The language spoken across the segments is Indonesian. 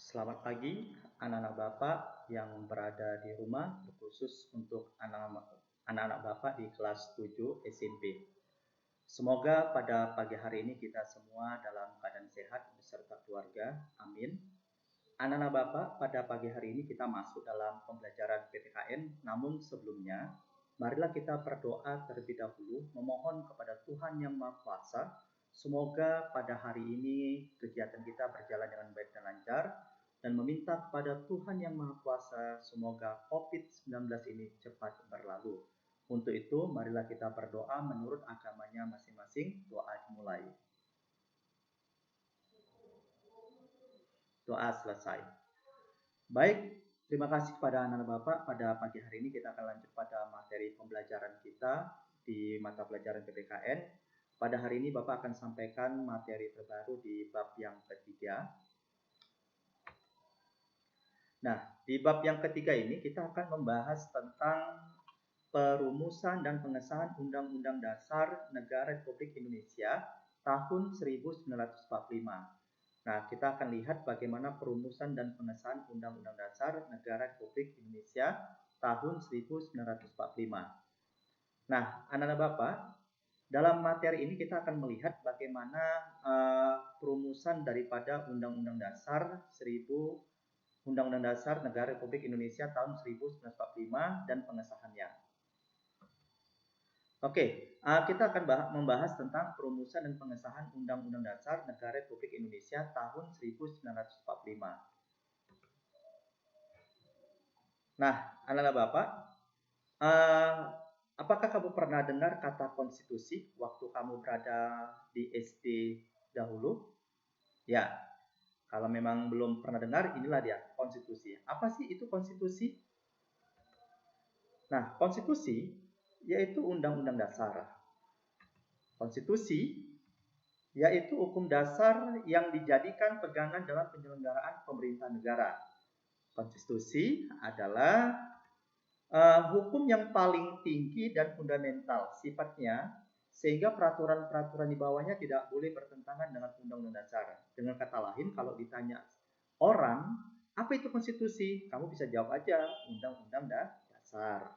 Selamat pagi anak-anak Bapak yang berada di rumah, terkhusus untuk anak-anak Bapak di kelas 7 SMP. Semoga pada pagi hari ini kita semua dalam keadaan sehat beserta keluarga. Amin. Anak-anak Bapak, pada pagi hari ini kita masuk dalam pembelajaran PPKN, namun sebelumnya marilah kita berdoa terlebih dahulu memohon kepada Tuhan Yang Maha Kuasa. Semoga pada hari ini kegiatan kita berjalan dengan baik dan lancar, dan meminta kepada Tuhan Yang Maha Kuasa semoga COVID-19 ini cepat berlalu. Untuk itu, marilah kita berdoa menurut agamanya masing-masing. Doa dimulai. Doa selesai. Baik, terima kasih kepada anak-anak Bapak. Pada pagi hari ini kita akan lanjut pada materi pembelajaran kita di mata pelajaran PPKN. Pada hari ini Bapak akan sampaikan materi terbaru di bab yang ketiga. Nah, di bab yang ketiga ini kita akan membahas tentang perumusan dan pengesahan Undang-Undang Dasar Negara Republik Indonesia tahun 1945. Nah, kita akan lihat bagaimana perumusan dan pengesahan Undang-Undang Dasar Negara Republik Indonesia tahun 1945. Nah, anak-anak Bapak, dalam materi ini kita akan melihat bagaimana perumusan daripada Undang-Undang Dasar Undang-Undang Dasar Negara Republik Indonesia tahun 1945 dan pengesahannya. Oke, kita akan membahas tentang perumusan dan pengesahan Undang-Undang Dasar Negara Republik Indonesia tahun 1945. Nah, anak-anak Bapak, apakah kamu pernah dengar kata konstitusi waktu kamu berada di SD dahulu? Ya, kalau memang belum pernah dengar, inilah dia, konstitusi. Apa sih itu konstitusi? Nah, konstitusi yaitu undang-undang dasar. Konstitusi yaitu hukum dasar yang dijadikan pegangan dalam penyelenggaraan pemerintahan negara. Konstitusi adalah hukum yang paling tinggi dan fundamental sifatnya, sehingga peraturan-peraturan di bawahnya tidak boleh bertentangan dengan undang-undang dasar. Dengan kata lain, kalau ditanya orang, apa itu konstitusi? Kamu bisa jawab aja, undang-undang dasar.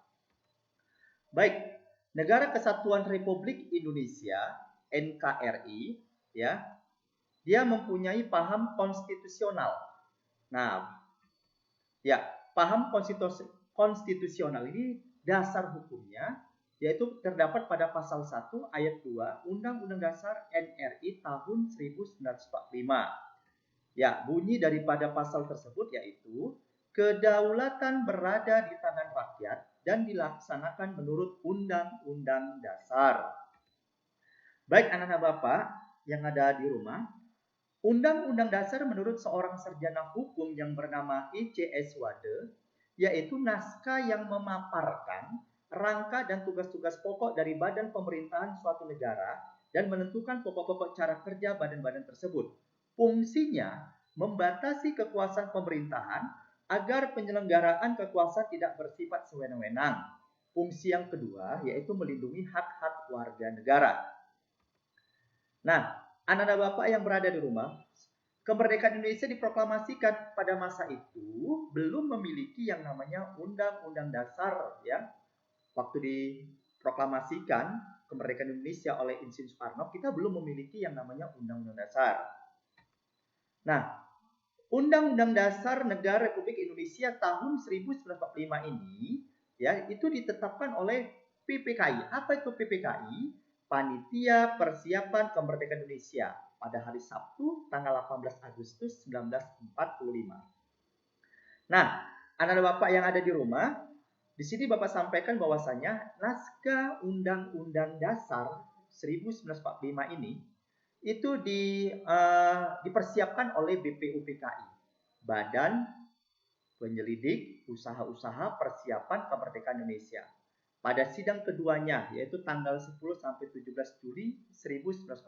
Baik, Negara Kesatuan Republik Indonesia, NKRI, ya, dia mempunyai paham konstitusional. Nah, ya, paham konstitusional ini dasar hukumnya yaitu terdapat pada pasal 1 ayat 2 Undang-Undang Dasar NRI tahun 1945. Ya, bunyi daripada pasal tersebut yaitu kedaulatan berada di tangan rakyat dan dilaksanakan menurut Undang-Undang Dasar. Baik anak-anak Bapak yang ada di rumah, Undang-Undang Dasar menurut seorang sarjana hukum yang bernama I.C.S. Wade, yaitu naskah yang memaparkan rangka dan tugas-tugas pokok dari badan pemerintahan suatu negara dan menentukan pokok-pokok cara kerja badan-badan tersebut. Fungsinya membatasi kekuasaan pemerintahan agar penyelenggaraan kekuasaan tidak bersifat sewenang-wenang. Fungsi yang kedua yaitu melindungi hak-hak warga negara. Nah, anak-anak Bapak yang berada di rumah, kemerdekaan Indonesia diproklamasikan pada masa itu belum memiliki yang namanya Undang-Undang Dasar, ya. Waktu diproklamasikan kemerdekaan Indonesia oleh Insinyur Soekarno, kita belum memiliki yang namanya Undang-Undang Dasar. Nah, Undang-Undang Dasar Negara Republik Indonesia tahun 1945 ini, ya, itu ditetapkan oleh PPKI. Apa itu PPKI? Panitia Persiapan Kemerdekaan Indonesia pada hari Sabtu tanggal 18 Agustus 1945. Nah, anak-anak Bapak yang ada di rumah, di sini Bapak sampaikan bahwasanya naskah Undang-Undang Dasar 1945 ini itu dipersiapkan oleh BPUPKI, Badan Penyelidik Usaha-Usaha Persiapan Kemerdekaan Indonesia. Pada sidang keduanya, yaitu tanggal 10 sampai 17 Juli 1945.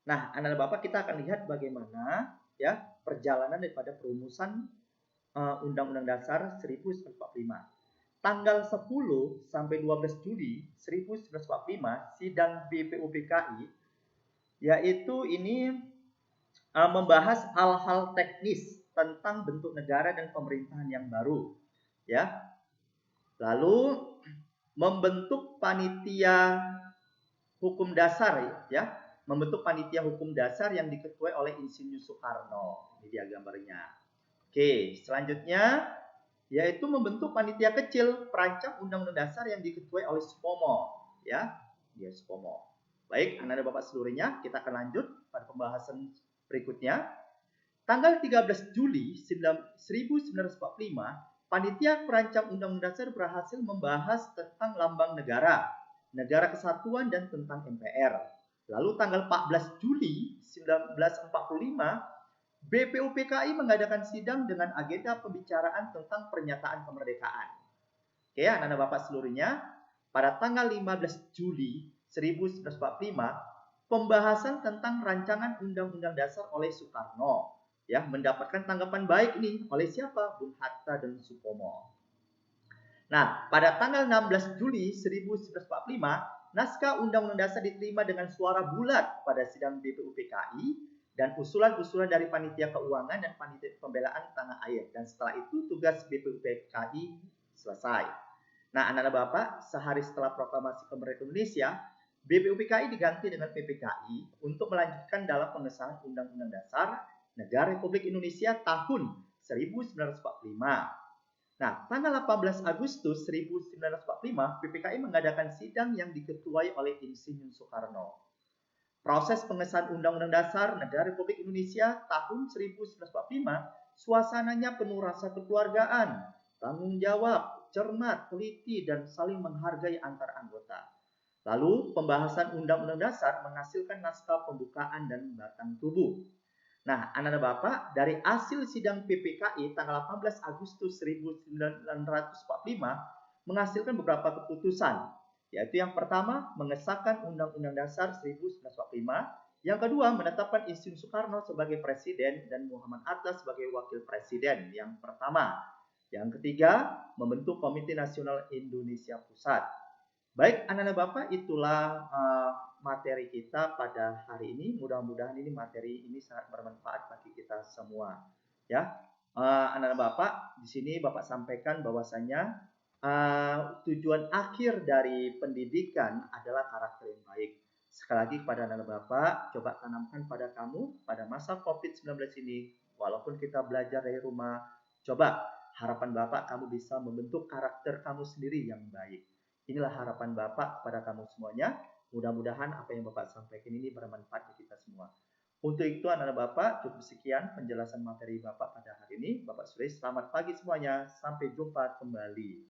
Nah, anak-anak Bapak, kita akan lihat bagaimana ya perjalanan daripada perumusan Undang-Undang Dasar 1945. Tanggal 10 sampai 12 Juli 1945, sidang BPUPKI, yaitu ini membahas hal-hal teknis tentang bentuk negara dan pemerintahan yang baru, ya. Lalu membentuk panitia hukum dasar, ya, membentuk panitia hukum dasar yang diketuai oleh Insinyur Soekarno. Ini dia gambarnya. Oke, selanjutnya yaitu membentuk panitia kecil perancang Undang-Undang Dasar yang diketuai oleh Supomo, ya, dia Supomo. Baik, anak-anak Bapak seluruhnya, kita akan lanjut pada pembahasan berikutnya. Tanggal 13 Juli 1945, panitia perancang Undang-Undang Dasar berhasil membahas tentang lambang negara, negara kesatuan dan tentang MPR. Lalu tanggal 14 Juli 1945, BPUPKI mengadakan sidang dengan agenda pembicaraan tentang pernyataan kemerdekaan. Oke, anak-anak Bapak seluruhnya, pada tanggal 15 Juli 1945, pembahasan tentang rancangan Undang-Undang Dasar oleh Soekarno, ya, mendapatkan tanggapan baik nih oleh siapa? Bung Hatta dan Supomo. Nah, pada tanggal 16 Juli 1945, naskah Undang-Undang Dasar diterima dengan suara bulat pada sidang BPUPKI dan usulan-usulan dari Panitia Keuangan dan Panitia Pembelaan Tanah Air. Dan setelah itu tugas BPUPKI selesai. Nah, anak-anak Bapak, sehari setelah proklamasi kemerdekaan Indonesia, BPUPKI diganti dengan PPKI untuk melanjutkan dalam pengesahan Undang-Undang Dasar Negara Republik Indonesia tahun 1945. Nah, tanggal 18 Agustus 1945, PPKI mengadakan sidang yang diketuai oleh Insinyur Soekarno. Proses pengesahan Undang-Undang Dasar Negara Republik Indonesia tahun 1945, suasananya penuh rasa kekeluargaan, tanggung jawab, cermat, teliti, dan saling menghargai antar anggota. Lalu, pembahasan Undang-Undang Dasar menghasilkan naskah pembukaan dan batang tubuh. Nah, anak-anak Bapak, dari hasil sidang PPKI tanggal 18 Agustus 1945 menghasilkan beberapa keputusan, yaitu yang pertama mengesahkan Undang-Undang Dasar 1945, yang kedua menetapkan Insinyur Soekarno sebagai presiden dan Muhammad Hatta sebagai wakil presiden yang pertama. Yang ketiga, membentuk Komite Nasional Indonesia Pusat. Baik, anak-anak Bapak, itulah materi kita pada hari ini. Mudah-mudahan ini materi ini sangat bermanfaat bagi kita semua. Ya, anak-anak Bapak, di sini Bapak sampaikan bahwasanya tujuan akhir dari pendidikan adalah karakter yang baik. Sekali lagi kepada anak-anak Bapak, coba tanamkan pada kamu pada masa COVID-19 ini, walaupun kita belajar dari rumah, coba harapan Bapak kamu bisa membentuk karakter kamu sendiri yang baik. Inilah harapan Bapak kepada kamu semuanya. Mudah-mudahan apa yang Bapak sampaikan ini bermanfaat bagi kita semua. Untuk itu anak-anak Bapak, cukup sekian penjelasan materi Bapak pada hari ini. Bapak Sulis, selamat pagi semuanya. Sampai jumpa kembali.